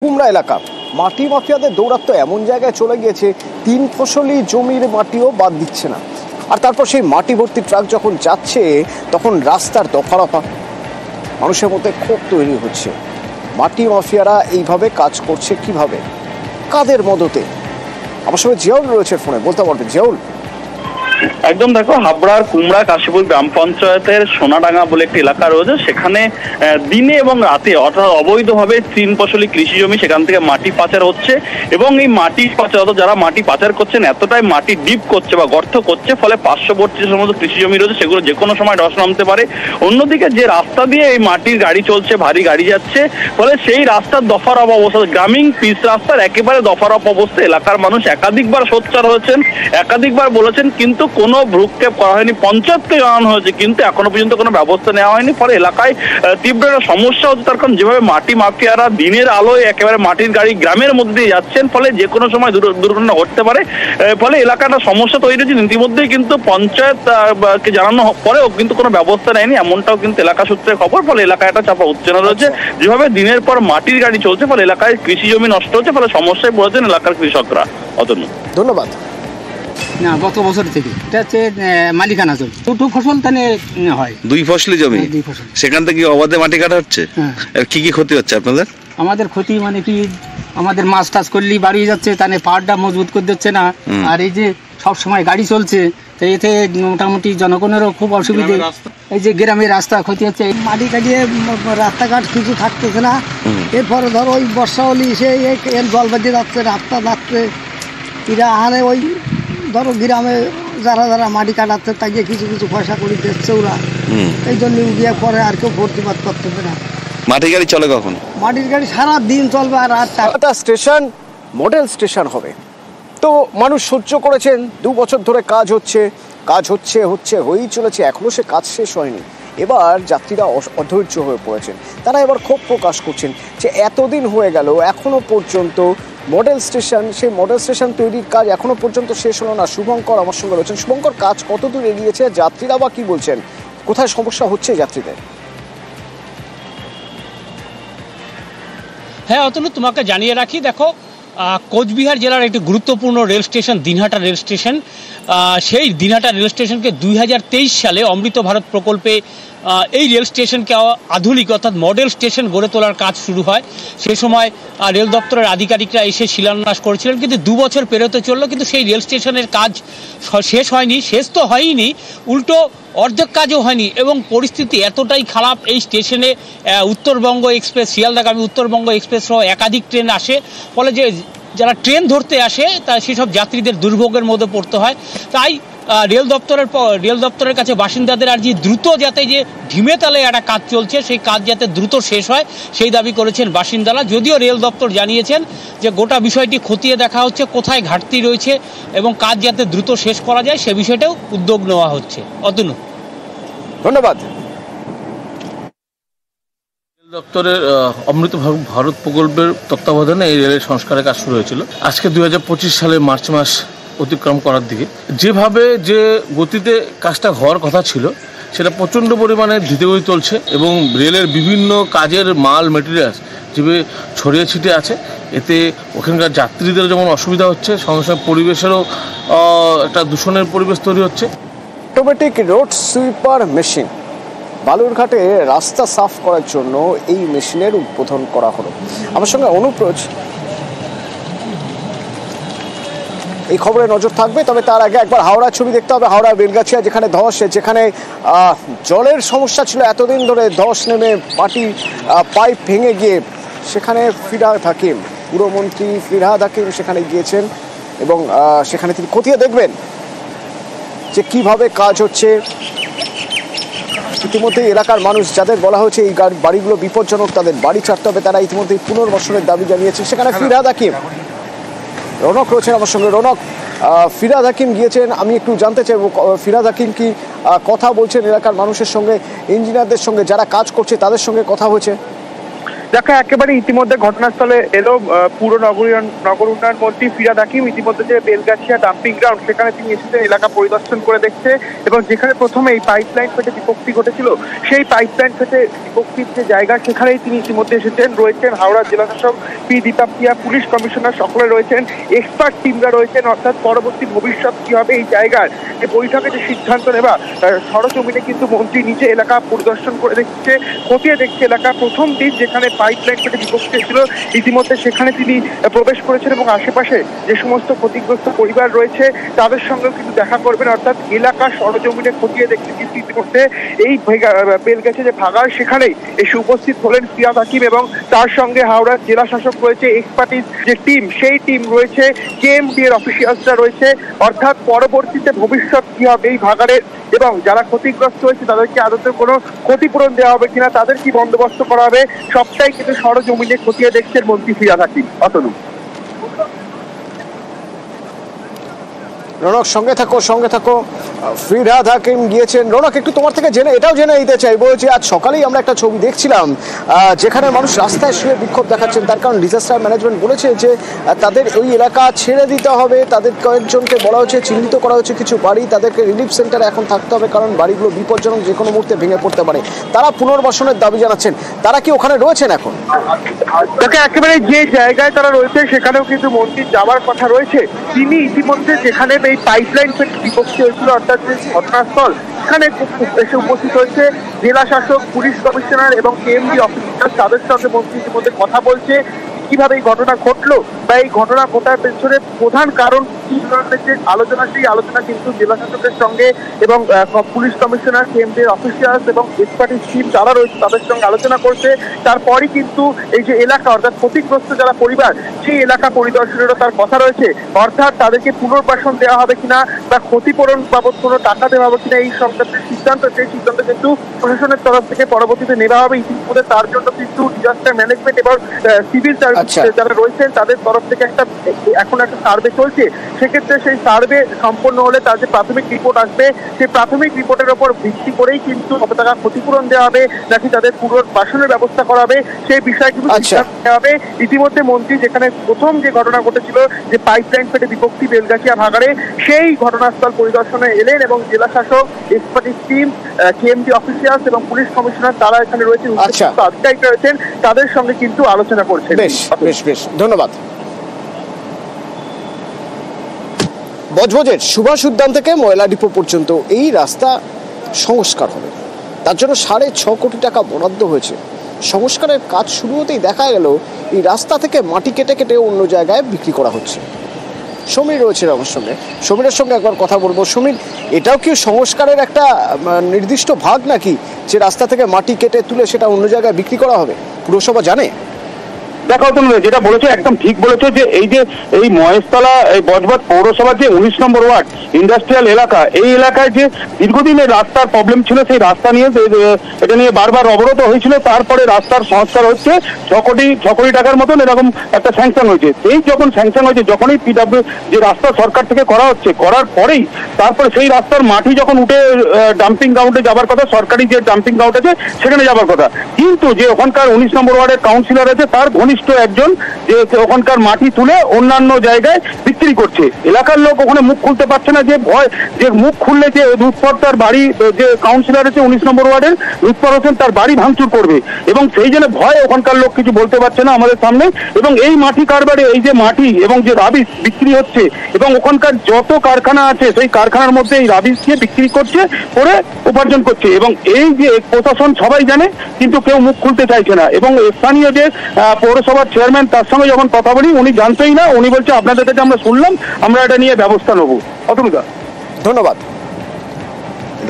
কুমড়া এলাকা মাটি মাফিয়াদের দৌরাত্ম্য এমন জায়গায় চলে গিয়েছে, 3 ফসলি জমির মাটিও বাদ দিচ্ছে না। আর তারপর সেই মাটি ভর্তি ট্রাক যখন যাচ্ছে তখন রাস্তার দফারফা, মানুষের মধ্যে ক্ষোভ তৈরি হচ্ছে। মাটি মাফিয়ারা এইভাবে কাজ করছে কিভাবে, কাদের মদতে? আমার সঙ্গে জিয়াউল রয়েছে ফোনে, বলতে পারবেন জিয়াউল? একদম, দেখো, হাবড়ার কুমড়া কাশীপুর গ্রাম পঞ্চায়েতের সোনাডাঙ্গা বলে একটি এলাকা রয়েছে। সেখানে দিনে এবং রাতে অর্থাৎ অবৈধভাবে 3 ফসলি কৃষি জমি, সেখান থেকে মাটি পাচার হচ্ছে। এবং এই মাটি পাচার, যারা মাটি পাচার করছেন এতটাই মাটি ডিপ করছে বা গর্ত করছে, ফলে পার্শ্ববর্তী যে সমস্ত কৃষি জমি রয়েছে সেগুলো যে কোনো সময় ধস নামতে পারে। অন্যদিকে যে রাস্তা দিয়ে এই মাটির গাড়ি চলছে, ভারী গাড়ি যাচ্ছে, ফলে সেই রাস্তার দফারফ অবস্থা, গ্রামীণ পিচ রাস্তার একেবারে দফারফ অবস্থা। এলাকার মানুষ একাধিকবার সোচ্চার হয়েছেন, একাধিকবার বলেছেন, কিন্তু কোনো ভ্রুক্ষেপ করা হয়নি। পঞ্চায়েতকে জানানো হয়েছে, কিন্তু এখনো পর্যন্ত কোনো ব্যবস্থা নেওয়া হয়নি। ফলে এলাকায় তীব্র একটা সমস্যা হচ্ছে, তার কারণ যেভাবে মাটি মাফিয়ারা দিনের আলোয় একেবারে মাটির গাড়ি গ্রামের মধ্যে দিয়ে যাচ্ছেন, ফলে যে কোনো সময় দুর্ঘটনা ঘটতে পারে। ফলে এলাকাটা সমস্যা তৈরি হয়েছে। ইতিমধ্যেই কিন্তু পঞ্চায়েতকে জানানো পরেও কিন্তু কোনো ব্যবস্থা নেয়নি, এমনটাও কিন্তু এলাকা সূত্রে খবর। ফলে এলাকায় একটা চাপা উত্তেজনা রয়েছে, যেভাবে দিনের পর মাটির গাড়ি চলছে, ফলে এলাকায় কৃষি জমি নষ্ট হচ্ছে, ফলে সমস্যায় পড়েছেন এলাকার কৃষকরা। অতনু, ধন্যবাদ। না, গত বছর থেকে এটা হচ্ছে মালিকানা জমি, দুটো ফসল তাহলে হয়, 2 ফসলি জমি, সেখান থেকে অবাধে মাটি কাটা হচ্ছে। কি কি ক্ষতি হচ্ছে আপনাদের? আমাদের ক্ষতি মানে কি, আমাদের মাছ টাছ করলেই বাড়িয়ে যাচ্ছে, তাহলে পাহাড়টা মজবুত করে দিচ্ছে না। আর এই যে সব সময় গাড়ি চলছে, তো এতে মোটামুটি জনগণেরও খুব অসুবিধে। এই যে গ্রামের রাস্তা ক্ষতি হচ্ছে, মাটি কাটিয়ে রাস্তাঘাট কিছু থাকতেছে না। এরপরে ধরো ওই বর্ষা হলে সে জল বেঁধে যাচ্ছে, রাস্তা যাচ্ছে, এরা আনে ওই ধরো গ্রামে যারা যারা মাটি কাটাচ্ছে তাকে কিছু কিছু পয়সা করে দিচ্ছে ওরা। এই জন্য উড়িয়ে পরে আর কেউ প্রতিবাদ করতেছে না। মাটির গাড়ি চলে কখন? মাটির গাড়ি সারা দিন চলবে। আর একটা স্টেশন মডেল স্টেশন হবে, তো মানুষ সহ্য করেছেন। 2 বছর ধরে কাজ হচ্ছে হয়েই চলেছে, এখনো সে কাজ শেষ হয়নি। এবার যাত্রীরা অধৈর্য হয়ে পড়েছেন, তারা এবার ক্ষোভ প্রকাশ করছেন যে এতদিন হয়ে গেল এখনো পর্যন্ত সেই মডেল স্টেশন তৈরির কাজ এখনো পর্যন্ত শেষ হলো না। শুভঙ্কর আমার সঙ্গে রয়েছেন। শুভঙ্কর, কাজ কতদূর এগিয়েছে, যাত্রীরা বা কি বলছেন, কোথায় সমস্যা হচ্ছে যাত্রীদের? হ্যাঁ অতনু, তোমাকে জানিয়ে রাখি, দেখো, কোচবিহার জেলার একটি গুরুত্বপূর্ণ rail station Dinhata rail station, সেই দিনহাটা রেল স্টেশনকে 2023 সালে অমৃত ভারত প্রকল্পে এই রেল স্টেশনকে আধুনিক অর্থাৎ মডেল স্টেশন গড়ে তোলার কাজ শুরু হয়। সেই সময় রেল দপ্তরের আধিকারিকরা এসে শিলান্যাস করেছিলেন, কিন্তু 2 বছর পেরোতে চললো, কিন্তু সেই রেল স্টেশনের কাজ শেষ হয়নি। শেষ তো হয়নি, উল্টো অর্ধেক কাজও হয়নি। এবং পরিস্থিতি এতটাই খারাপ, এই স্টেশনে উত্তরবঙ্গ এক্সপ্রেস, শিয়ালদাগামী উত্তরবঙ্গ এক্সপ্রেস সহ একাধিক ট্রেন আসে, ফলে যে যারা ট্রেন ধরতে আসে তা সেসব যাত্রীদের দুর্ভোগের মধ্যে পড়তে হয়। তাই রেল দপ্তরের কাছে বাসিন্দাদের আর্জি, দ্রুত যাতে যে ঢিমে তালে একটা কাজ চলছে সেই কাজ যাতে দ্রুত শেষ হয় সেই দাবি করেছেন বাসিন্দারা। যদিও রেল দপ্তর জানিয়েছেন যে গোটা বিষয়টি খতিয়ে দেখা হচ্ছে, কোথায় ঘাটতি রয়েছে এবং কাজ যাতে দ্রুত শেষ করা যায় সে বিষয়টাও উদ্যোগ নেওয়া হচ্ছে। অতনু, ধন্যবাদ। রেল দপ্তরের অমৃত ভারত প্রকল্পের তত্ত্বাবধানে এই রেলের সংস্কারের কাজ শুরু হয়েছিল আজকে 2025 সালের মার্চ মাস অতিক্রম করার দিকে। যেভাবে যে গতিতে কাজটা হওয়ার কথা ছিল সেটা প্রচণ্ড পরিমাণে ধীরগতি চলছে, এবং রেলের বিভিন্ন কাজের মাল মেটেরিয়ালস যেভাবে ছড়িয়ে ছিটিয়ে আছে, এতে ওখানকার যাত্রীদের যেমন অসুবিধা হচ্ছে, সঙ্গে সঙ্গে পরিবেশেরও একটা দূষণের পরিবেশ তৈরি হচ্ছে। অটোমেটিক রোড সুইপার মেশিন, বালুরঘাটে রাস্তা সাফ করার জন্য এই মেশিনের উদ্বোধন করা হলো। আমার সঙ্গে অনুপ্রজ, এই খবরে নজর থাকবে। তবে তার আগে একবার হাওড়া ছবি দেখতে হবে। হাওড়া বেলগাছিয়া যেখানে ধস, যেখানে জলের সমস্যা ছিল এতদিন ধরে, ধস নেমে মাটি পাইপ ভেঙে গিয়ে সেখানে ফিরহাদ হাকিম, পুরমন্ত্রী ফিরহাদ হাকিম সেখানে গিয়েছেন এবং সেখানে তিনি খতিয়ে দেখবেন যে কিভাবে কাজ হচ্ছে। ইতিমধ্যে এলাকার মানুষ যাদের বলা হয়েছে এই বাড়িগুলো বিপজ্জনক, তাদের বাড়ি ছাড়তে হবে, তারা ইতিমধ্যে পুনর্বাসনের দাবি জানিয়েছে। সেখানে ফিরহাদ হাকিম, রনক রয়েছেন আমার সঙ্গে। রনক, ফিরহাদ হাকিম গিয়েছেন, আমি একটু জানতে চাইব ফিরহাদ হাকিম কি কথা বলছেন এলাকার মানুষের সঙ্গে, ইঞ্জিনিয়ারদের সঙ্গে, যারা কাজ করছে তাদের সঙ্গে কথা হয়েছে? দেখো একেবারে ইতিমধ্যে ঘটনাস্থলে এলো পুরো নগর উন্নয়ন মন্ত্রী ফিরহাদ হাকিম। ইতিমধ্যে যে বেলগাছিয়া ডাম্পিং গ্রাউন্ড সেখানে তিনি এসেছেন, এলাকা পরিদর্শন করে দেখছে এবং যেখানে প্রথমে এই পাইপলাইন ফেটে বিপত্তি ঘটেছিল সেই পাইপলাইন ফেটে বিপত্তির যে জায়গা সেখানেই তিনি ইতিমধ্যে এসেছেন। রয়েছেন হাওড়া জেলাশাসক পি দীপাপ্রিয়া, পুলিশ কমিশনার, সকলে রয়েছেন, এক্সপার্ট টিমরা রয়েছেন। অর্থাৎ পরবর্তী ভবিষ্যৎ কি হবে এই জায়গার যে বৈঠকে যে সিদ্ধান্ত নেওয়া, সরজমিনে কিন্তু মন্ত্রী নিজে এলাকা পরিদর্শন করে দেখছে, খতিয়ে দেখছে এলাকা। প্রথম দিন যেখানে পাইপলাইন ফেটে বিপত্তি ছিল ইতিমধ্যে সেখানে তিনি প্রবেশ করেছেন এবং আশেপাশে যে সমস্ত ক্ষতিগ্রস্ত পরিবার রয়েছে তাদের সঙ্গেও কিন্তু দেখা করবেন। অর্থাৎ এলাকা সরজমিনে খতিয়ে দেখতে কিন্তু ইতিমধ্যে এই বেলগাছিয়া যে ভাগাড় সেখানেই এসে উপস্থিত হলেন ফিরহাদ হাকিম এবং তার সঙ্গে হাওড়ার জেলা শাসক রয়েছে, এক্সপার্টিস যে টিম সেই টিম রয়েছে, কেএমডি এর অফিসিয়ালসরা রয়েছে। অর্থাৎ পরবর্তীতে ভবিষ্যৎ কি হবে এই ভাগাড়ের এবং যারা ক্ষতিগ্রস্ত হয়েছে তাদেরকে আদতে কোনো ক্ষতিপূরণ দেওয়া হবে কিনা, তাদের কি বন্দোবস্ত করা হবে, সবটাই কিন্তু সরজমিনে খতিয়ে দেখছেন মন্ত্রী ফিরহাদ হাকিম। অতনু। রৌনক সঙ্গে থাকো। ফিরহাদ হাকিম গিয়েছেন। রৌনক, একটু তোমার থেকে এটাও জেনে নিতে চাইবো যে আজ সকালেই আমরা একটা ছবি দেখছিলাম যেখানে মানুষ রাস্তায় শুয়ে বিক্ষোভ দেখাচ্ছেন। তার কারণ ডিজাস্টার ম্যানেজমেন্ট বলেছে যে তাদের ওই এলাকা ছেড়ে দিতে হবে। তাদের কয়েকজনকে বলা হচ্ছে, চিহ্নিত করা হচ্ছে কিছু বাড়ি, তাদেরকে রিলিফ সেন্টারে এখন থাকতে হবে কারণ বাড়িগুলো বিপজ্জনক, যে কোনো মুহূর্তে ভেঙে পড়তে পারে। তারা পুনর্বাসনের দাবি জানাচ্ছেন। তারা কি ওখানে রয়েছেন এখন? একেবারে যে জায়গায় তারা রয়েছে সেখানেও কিন্তু মন্ত্রী যাওয়ার কথা রয়েছে। তিনি ইতিমধ্যে যেখানে এই পাইপলাইন বিপক্ষে হয়েছিল অর্থাৎ যে ঘটনাস্থল সেখানে এসে উপস্থিত হয়েছে জেলা শাসক, পুলিশ কমিশনার এবং কেএমডি অফিসার। তাদের সঙ্গে মন্ত্রী ইতিমধ্যে কথা বলছে কিভাবে এই ঘটনা ঘটলো বা এই ঘটনা ঘটার পেছনে প্রধান কারণ কি ধরনের যে আলোচনা, সেই আলোচনা কিন্তু জেলা শাসকের সঙ্গে এবং পুলিশ কমিশনার, কেন্দ্রের অফিসিয়ালস এবং এক্সপার্টিস টিম যারা রয়েছে তাদের সঙ্গে আলোচনা করছে। তারপরই কিন্তু এই যে এলাকা অর্থাৎ ক্ষতিগ্রস্ত যারা পরিবার সেই এলাকা পরিদর্শনেরও তার কথা রয়েছে। অর্থাৎ তাদেরকে পুনর্বাসন দেওয়া হবে কিনা বা ক্ষতিপূরণ বাবদ কোনো টাকা দেওয়া হবে কিনা এই সংক্রান্ত সিদ্ধান্ত, সেই সিদ্ধান্ত কিন্তু প্রশাসনের তরফ থেকে পরবর্তীতে নেওয়া হবে। ইতিমধ্যে তার জন্য কিন্তু ডিজাস্টার ম্যানেজমেন্ট এবং সিভিল যারা রয়েছেন তাদের তরফ থেকে এখন একটা সার্ভে চলছে। সেক্ষেত্রে সেই সার্ভে সম্পন্ন হলে তার যে প্রাথমিক রিপোর্ট আসবে সেই প্রাথমিক রিপোর্টের উপর ভিত্তি করেই কিন্তু কত টাকা ক্ষতিপূরণ দেওয়া হবে নাকি তাদের পুনর্বাসনের ব্যবস্থা করা হবে সেই বিষয়ে কিন্তু সিদ্ধান্ত নেওয়া হবে। ইতিমধ্যে মন্ত্রী যেখানে প্রথম যে ঘটনা ঘটেছিল যে পাইপলাইন ফেটে বিপত্তি বেলগাছিয়া ভাগাড়ে, সেই ঘটনাস্থল পরিদর্শনে এলেন এবং জেলা শাসক, এক্সপার্টিস টিম, কেএমডি অফিসিয়ালস এবং পুলিশ কমিশনার তারা এখানে রয়েছেন, আধিকারিকরা রয়েছেন, তাদের সঙ্গে কিন্তু আলোচনা করছেন। বেশ ধন্যবাদ। বজবজের সুভাষ উদ্যান থেকে ময়লা ডিপো পর্যন্ত এই রাস্তা সংস্কার হবে, তার জন্য 6.5 কোটি টাকা বরাদ্দ হয়েছে। সংস্কারের কাজ শুরু হতেই দেখা গেল এই রাস্তা থেকে মাটি কেটে কেটে অন্য জায়গায় বিক্রি করা হচ্ছে। সমীর রয়েছে আমার সঙ্গে, সমীরের সঙ্গে একবার কথা বলবো। সমীর, এটাও কি সংস্কারের একটা নির্দিষ্ট ভাগ নাকি যে রাস্তা থেকে মাটি কেটে তুলে সেটা অন্য জায়গায় বিক্রি করা হবে? পুরসভা জানে? দেখো তুমি যেটা বলেছো একদম ঠিক বলেছো যে এই মহেশতলা এই বজবজ পৌরসভার যে 19 নম্বর ওয়ার্ড ইন্ডাস্ট্রিয়াল এলাকা, এই এলাকায় যে দীর্ঘদিনের রাস্তার প্রবলেম ছিল সেই রাস্তা নিয়ে এটা নিয়ে বারবার অবরোধ হয়েছিল। তারপরে রাস্তার সংস্কার হচ্ছে 6 কোটি টাকার মতন এরকম একটা স্যাংশন হয়েছে। এই যখন স্যাংশন হয়েছে, যখনই পিডব্লিউ যে রাস্তা সরকার থেকে করা হচ্ছে, করার পরেই তারপরে সেই রাস্তার মাটি যখন উঠে ডাম্পিং গ্রাউন্ডে যাবার কথা, সরকারি যে ডাম্পিং গ্রাউন্ড আছে সেখানে যাবার কথা, কিন্তু যে ওখানকার 19 নম্বর ওয়ার্ডের কাউন্সিলর আছে তার ঘনিষ্ঠ একজন যে ওখানকার মাটি তুলে অন্যান্য জায়গায় বিক্রি করছে। এলাকার লোক ওখানে মুখ খুলতে পারছে না, যে ভয় যে মুখ খুললে যে লুৎফর তার বাড়ি, যে কাউন্সিলর আছে 19 নম্বর ওয়ার্ডের লুৎফর হোসেন, তার বাড়ি ভাঙচুর করবে এবং সেই জন্য ভয় ওখানকার লোক কিছু বলতে পারছে না আমাদের সামনে। এবং এই মাটি কারবারে এই যে মাটি এবং যে রাবিশ বিক্রি হচ্ছে এবং ওখানকার যত কারখানা আছে সেই কারখানার মধ্যে এই রাবিশ দিয়ে বিক্রি করছে, করে উপার্জন করছে। এবং এই যে প্রশাসন সবাই জানে কিন্তু কেউ মুখ খুলতে চাইছে না। এবং স্থানীয় যে পৌরসভার চেয়ারম্যান তার সঙ্গে যখন কথা বলি উনি জানতেই না, উনি বলছে আপনাদের কাছে আমরা শুনলাম, আমরা এটা নিয়ে ব্যবস্থা নেবো। অতনুদা, ধন্যবাদ।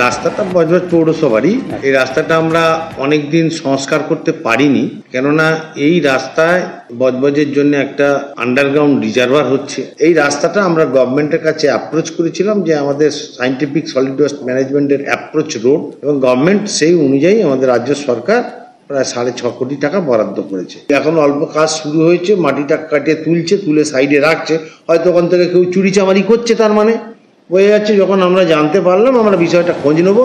রাস্তাটা বজবজ পৌরসভারই। এই রাস্তাটা আমরা অনেকদিন সংস্কার করতে পারিনি, কেননা এই রাস্তায় বজবজের জন্য একটা আন্ডারগ্রাউন্ড রিজার্ভার হচ্ছে। এই রাস্তাটা আমরা গভর্নমেন্টের কাছে অ্যাপ্রোচ করেছিলাম যে আমাদের সায়েন্টিফিক সলিড ওয়েস্ট ম্যানেজমেন্টের অ্যাপ্রোচ রোড, এবং গভর্নমেন্ট সেই অনুযায়ী আমাদের রাজ্য সরকার প্রায় 6.5 কোটি টাকা বরাদ্দ করেছে। এখন অল্প কাজ শুরু হয়েছে, মাটিটা কাটিয়ে তুলে সাইডে রাখছে, হয়তো ওখান থেকে কেউ চুরি চামারি করছে, তার মানে বোঝা যাচ্ছে। যখন আমরা জানতে পারলাম আমরা বিষয়টা খোঁজ নেবো,